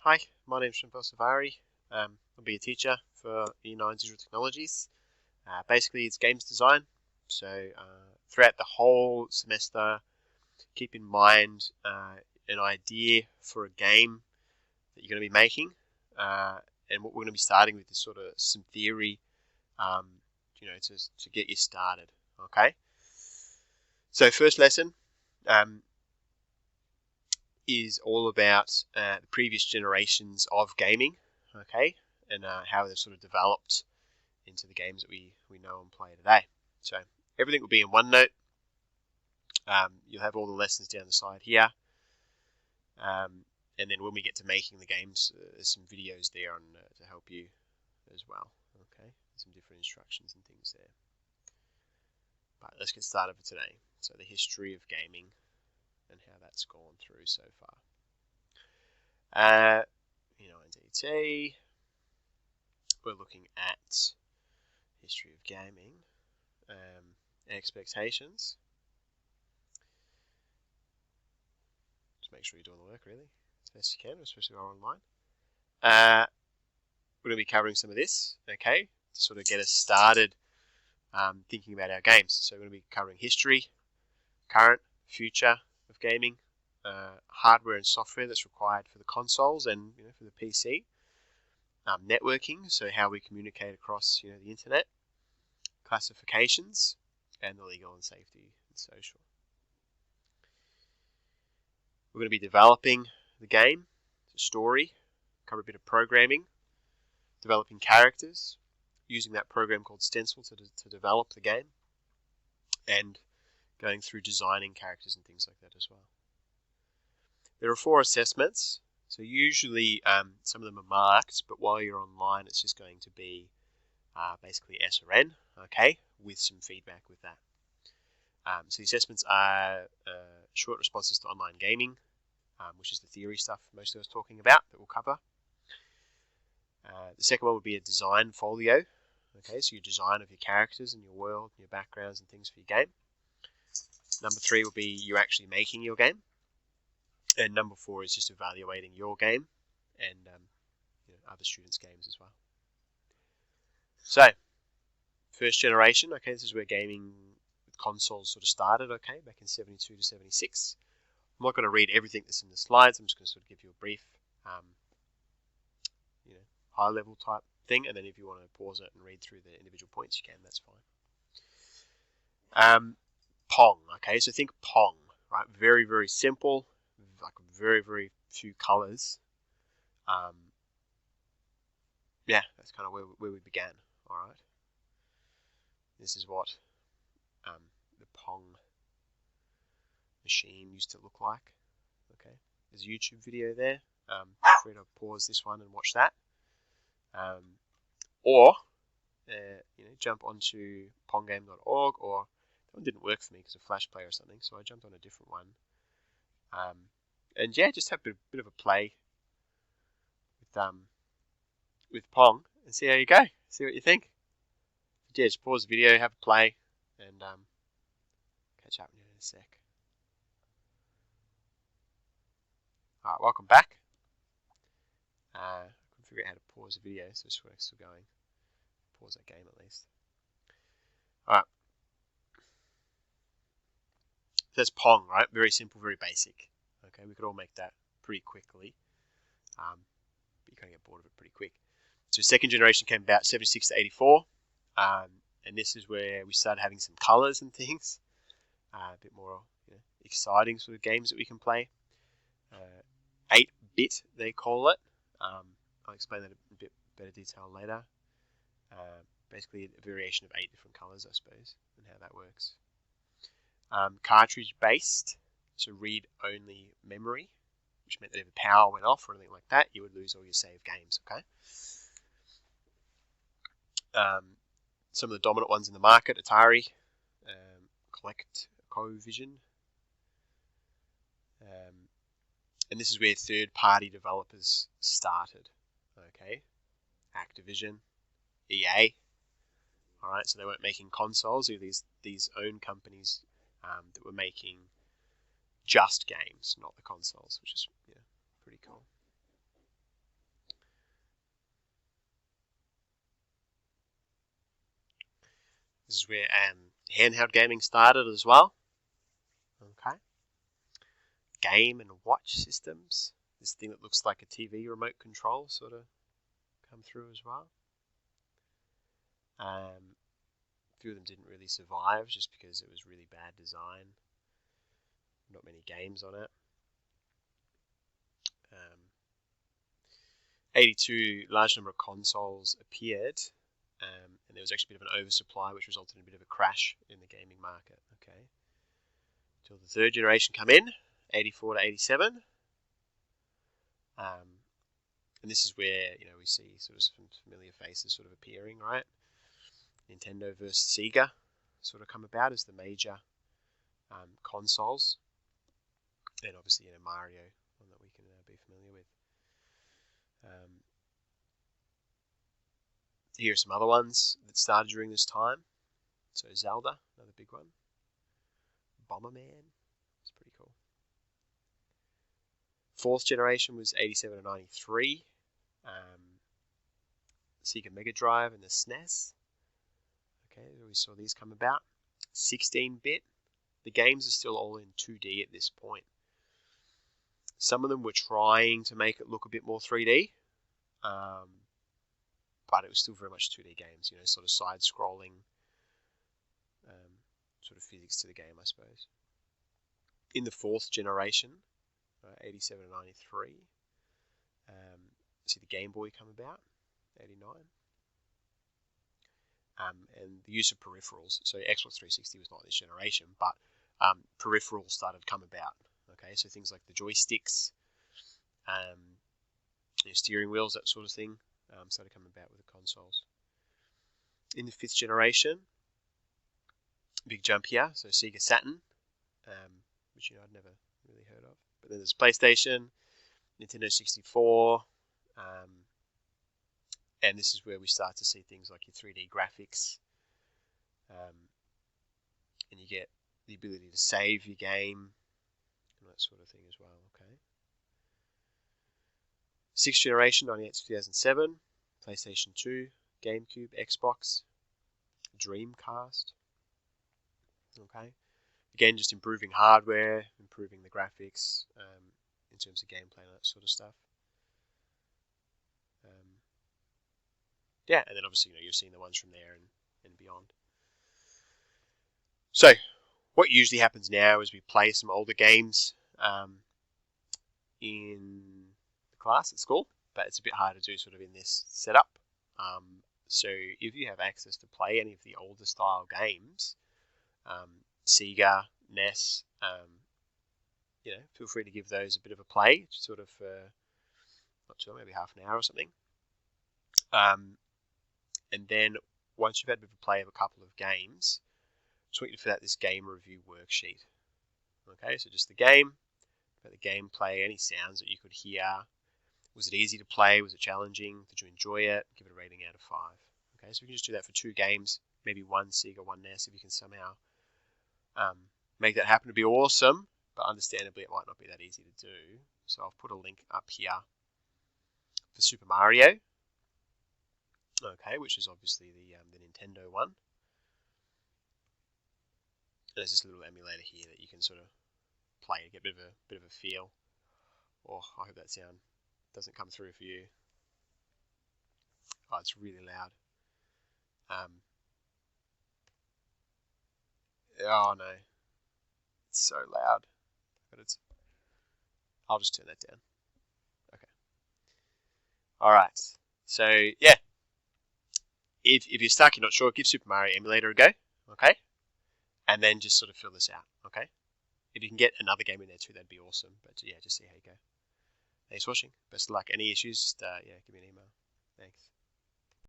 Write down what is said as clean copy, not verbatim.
Hi, my name's Shampel Savari. I'll be a teacher for Year 9 Digital Technologies. Basically, it's games design. So throughout the whole semester, keep in mind an idea for a game that you're going to be making. And what we're going to be starting with is sort of some theory, to get you started. Okay. So first lesson is all about the previous generations of gaming, okay, and how they've sort of developed into the games that we know and play today. So everything will be in OneNote. You'll have all the lessons down the side here, and then when we get to making the games, there's some videos there on to help you as well. Okay, some different instructions and things there. But let's get started for today. So the history of gaming and how that's gone through so far. DT, we're looking at history of gaming, expectations. Just make sure you're doing the work really as best you can, especially while online. We're going to be covering some of this, okay, to sort of get us started thinking about our games. So we're going to be covering history, current, future of gaming, hardware and software that's required for the consoles and for the PC, networking, so how we communicate across the internet, classifications, and the legal and safety and social. We're going to be developing the game, the story, cover a bit of programming, developing characters, using that program called Stencil to develop the game, and going through designing characters and things like that as well. There are 4 assessments, so usually some of them are marked, but while you're online it's just going to be basically S or N, okay, with some feedback with that. So the assessments are short responses to online gaming, which is the theory stuff most of us talking about that we'll cover. The second one would be a design folio, okay, so your design of your characters and your world and your backgrounds and things for your game. Number 3 will be you actually making your game. And number 4 is just evaluating your game and other students' games as well. So, first generation, okay, this is where gaming with consoles sort of started, okay, back in 72 to 76. I'm not going to read everything that's in the slides. I'm just going to sort of give you a brief, high-level type thing, and then if you want to pause it and read through the individual points, you can. That's fine. Pong, okay, so think Pong, right? Very, very simple, like very, very few colors. That's kind of where we began. All right. This is what the Pong machine used to look like. Okay, there's a YouTube video there. Feel free to pause this one and watch that, or jump onto ponggame.org. Or that one didn't work for me because of Flash Player or something, so I jumped on a different one. And just have a bit of a play with Pong and see how you go. See what you think. Just pause the video, have a play, and catch up with you in a sec. Alright, welcome back. I couldn't figure out how to pause the video, so we're still going. Pause that game at least. Alright. So that's Pong, right? Very simple, very basic. Okay, we could all make that pretty quickly. But you kind of get bored of it pretty quick. So second generation came about 76 to 84. And this is where we started having some colors and things. A bit more exciting sort of games that we can play. 8-bit, they call it. I'll explain that in a bit better detail later. Basically a variation of 8 different colors, I suppose, and how that works. Cartridge based, so read-only memory, which meant that if the power went off or anything like that, you would lose all your saved games, okay? Some of the dominant ones in the market, Atari, ColecoVision, and this is where third-party developers started, okay? Activision, EA, all right, so they weren't making consoles, or these own companies that were making just games, not the consoles, which is pretty cool. This is where handheld gaming started as well. Okay. Game and watch systems. This thing that looks like a TV remote control sort of come through as well. A few of them didn't really survive just because it was really bad design. Not many games on it. 82 large number of consoles appeared, and there was actually a bit of an oversupply, which resulted in a bit of a crash in the gaming market. Okay, till the third generation come in, 84 to 87, and this is where we see sort of some familiar faces sort of appearing, right? Nintendo versus Sega sort of come about as the major consoles, and obviously Mario, one that we can be familiar with. Here are some other ones that started during this time. So Zelda, another big one. Bomberman, it's pretty cool. Fourth generation was 87 and 93. Sega Mega Drive and the SNES. Okay, we saw these come about. 16-bit. The games are still all in 2D at this point. Some of them were trying to make it look a bit more 3D, but it was still very much 2D games, sort of side-scrolling sort of physics to the game, I suppose. In the fourth generation, 87 and 93, see the Game Boy come about, 89. And the use of peripherals. So Xbox 360 was not this generation, but peripherals started to come about. Okay, so things like the joysticks, steering wheels, that sort of thing, started coming about with the consoles. In the fifth generation, big jump here. So Sega Saturn, which I'd never really heard of. But then there's PlayStation, Nintendo 64, and this is where we start to see things like your 3D graphics, and you get the ability to save your game, and that sort of thing as well. Okay. Sixth generation, 98 to 2007, PlayStation 2, GameCube, Xbox, Dreamcast. Okay. Again, just improving hardware, improving the graphics, in terms of gameplay and that sort of stuff. Yeah, and then obviously you're seeing the ones from there and beyond. So, what usually happens now is we play some older games in the class at school, but it's a bit harder to do sort of in this setup. So if you have access to play any of the older style games, Sega, NES, feel free to give those a bit of a play, sort of not sure, maybe half an hour or something. And then once you've had a bit of a play of a couple of games, just want you to fill out this game review worksheet. Okay, so just the game, about the gameplay, any sounds that you could hear. Was it easy to play? Was it challenging? Did you enjoy it? Give it a rating out of 5. Okay, so we can just do that for 2 games, maybe one Sega, one NES, if you can somehow make that happen. To be awesome, but understandably it might not be that easy to do. So I'll put a link up here for Super Mario. Okay, which is obviously the Nintendo one. And there's this little emulator here that you can sort of play and get a bit of a feel. Oh, I hope that sound doesn't come through for you. Oh, it's really loud. Oh no, it's so loud. But I'll just turn that down. Okay. All right. So yeah. If you're stuck, you're not sure, give Super Mario Emulator a go, okay? And then just sort of fill this out, okay? If you can get another game in there too, that'd be awesome. But yeah, just see how you go. Thanks for watching. Best of luck. Any issues, just give me an email. Thanks.